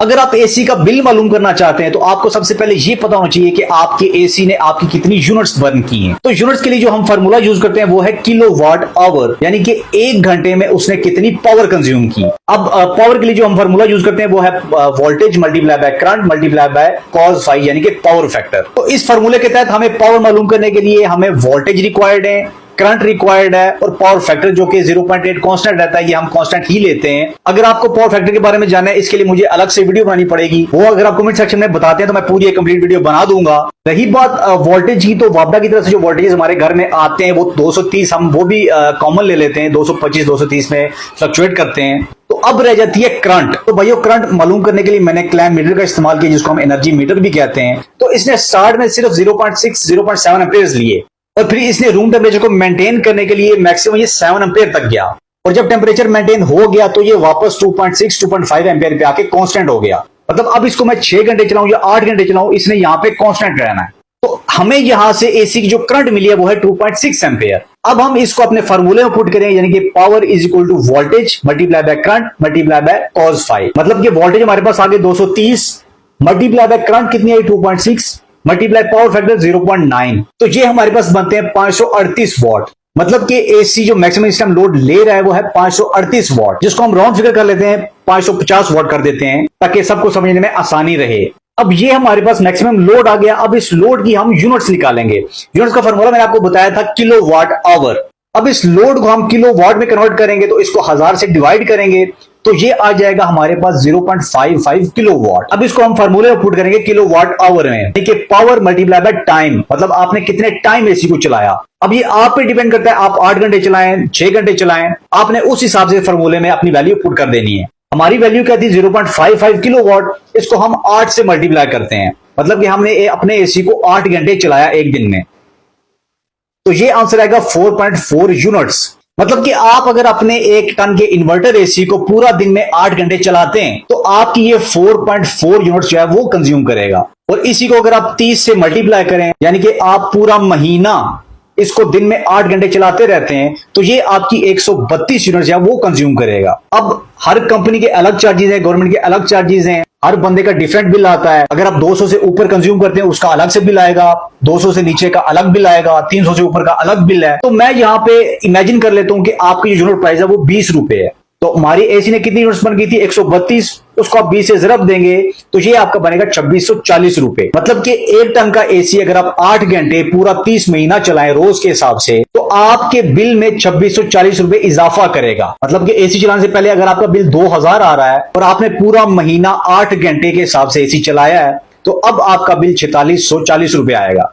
अगर आप एसी का बिल मालूम करना चाहते हैं तो आपको सबसे पहले ये पता होना चाहिए कि आपके एसी ने आपकी कितनी यूनिट्स बर्न की हैं। तो यूनिट्स के लिए जो हम फार्मूला यूज करते हैं वो है किलोवाट आवर, यानी कि 1 घंटे में उसने कितनी पावर कंज्यूम की। अब पावर के लिए जो हम फार्मूला यूज करते हैं वो है voltage multiply by current multiply by cos phi, यानी कि पावर फैक्टर। तो इस फार्मूले के तहत हमें पावर मालूम करने के लिए हमें वोल्टेज रिक्वायर्ड है, करंट रिक्वायर्ड है और पावर फैक्टर जो कि 0.8 कांस्टेंट रहता है, ये हम कांस्टेंट ही लेते हैं। अगर आपको पावर फैक्टर के बारे में जानना है इसके लिए मुझे अलग से वीडियो बनानी पड़ेगी, वो अगर आप कमेंट सेक्शन में बताते हैं तो मैं पूरी एक कंप्लीट वीडियो बना दूंगा। रही बात वोल्टेज की, तो वापडा की तरफ से जो वोल्टेज हमारे घर में आते हैं वो 230, हम वो भी कॉमन ले लेते हैं, 225 230 में फ्लक्चुएट करते हैं। तो अब रह जाती है करंट। तो भाइयों करंट मालूम करने के लिए मैंने क्लैम्प मीटर का इस्तेमाल किया, जिसको हम एनर्जी मीटर भी कहते हैं। तो इसने स्टार्ट में सिर्फ 0.6 0.7 एम्पियर्स लिए और फिर इसने रूम टेम्परेचर को मेंटेन करने के लिए मैक्सिमम ये 7 एम्पियर तक गया, और जब टेम्परेचर मेंटेन हो गया तो ये वापस 2.6 2.5 एम्पियर पे आके कांस्टेंट हो गया। मतलब अब इसको मैं 6 घंटे चलाऊं या 8 घंटे चलाऊं, इसने यहाँ पे कांस्टेंट रहना है। तो हमें यहां से एसी की जो करंट मिली है वो है 2.6 एम्पियर। अब हम इसको अपने फार्मूले में पुट करें, यानी कि power is equal to voltage multiply by current multiply by cos phi. मतलब कि वोल्टेज हमारे पास आ गए 230 मल्टीप्लाई बाय करंट कितनी आई 2.6 मल्टीप्लाई पावर फैक्टर 0.9, तो ये हमारे पास बनते हैं 538 वॉट। मतलब कि एसी जो मैक्सिमम सिस्टम लोड ले रहा है वो है 538 वॉट, जिसको हम राउंड फिगर कर लेते हैं 550 वॉट कर देते हैं ताकि सबको समझने में आसानी रहे। अब ये हमारे पास मैक्सिमम लोड आ गया। अब इस लोड की हम यूनिट्स निकालेंगे। यूनिट्स का फॉर्मूला मैंने आपको बताया था किलोवाट आवर। अब इस लोड को हम किलोवाट में कन्वर्ट करेंगे तो इसको 1000 से डिवाइड करेंगे तो ये आ जाएगा हमारे पास 0.55 किलोवाट। अब इसको हम फार्मूले में पुट करेंगे किलोवाट आवर में, ठीक है, पावर मल्टीप्लाई बाय टाइम, मतलब आपने कितने टाइम एसी को चलाया। अब ये आप पे डिपेंड करता है, आप 8 घंटे चलाएं 6 घंटे चलाएं, आपने उस हिसाब से फार्मूले में अपनी वैल्यू पुट कर देनी है। हमारी वैल्यू क्या थी 0.55 किलोवाट, इसको हम 8 से मल्टीप्लाई करते हैं, मतलब कि हमने अपने एसी को 8 घंटे चलाया एक दिन में, तो ये आंसर आएगा 4.4 यूनिट्स। मतलब कि आप अगर अपने 1 टन के इन्वर्टर एसी को पूरा दिन में 8 घंटे चलाते हैं तो आपकी ये 4.4 यूनिट्स जो है वो कंज्यूम करेगा। और इसी को अगर आप 30 से मल्टीप्लाई करें, यानी कि आप पूरा महीना इसको दिन में 8 घंटे चलाते रहते हैं, तो ये आपकी 132 यूनिट्स है वो कंज्यूम करेगा। अब हर कंपनी के अलग चार्जेस है, गवर्नमेंट के अलग चार्जेस हैं, हर बंदे का डिफरेंट बिल आता है। अगर आप 200 से ऊपर कंज्यूम करते हैं उसका अलग से बिल आएगा, 200 से नीचे का अलग बिल आएगा, 300 से ऊपर का अलग बिल है। तो मैं यहाँ पे इमेजिन कर लेता हूँ कि आपकी जो यूनिट प्राइस है वो 20 रुपए है। तो हमारी एसी ने कितनी यूनिट्स बन गई थी 132, उसको आप 20 से ज़रब देंगे तो ये आपका बनेगा 2640 रुपए। मतलब कि 1 टन का एसी अगर आप 8 घंटे पूरा 30 महीना चलाएं रोज के हिसाब से तो आपके बिल में 2640 रुपए इजाफा करेगा। मतलब कि एसी चलाने से पहले अगर आपका बिल 2000 आ रहा है और आपने पूरा महीना 8 घंटे के हिसाब से एसी चलाया है तो अब आपका बिल 4640 रुपए आएगा।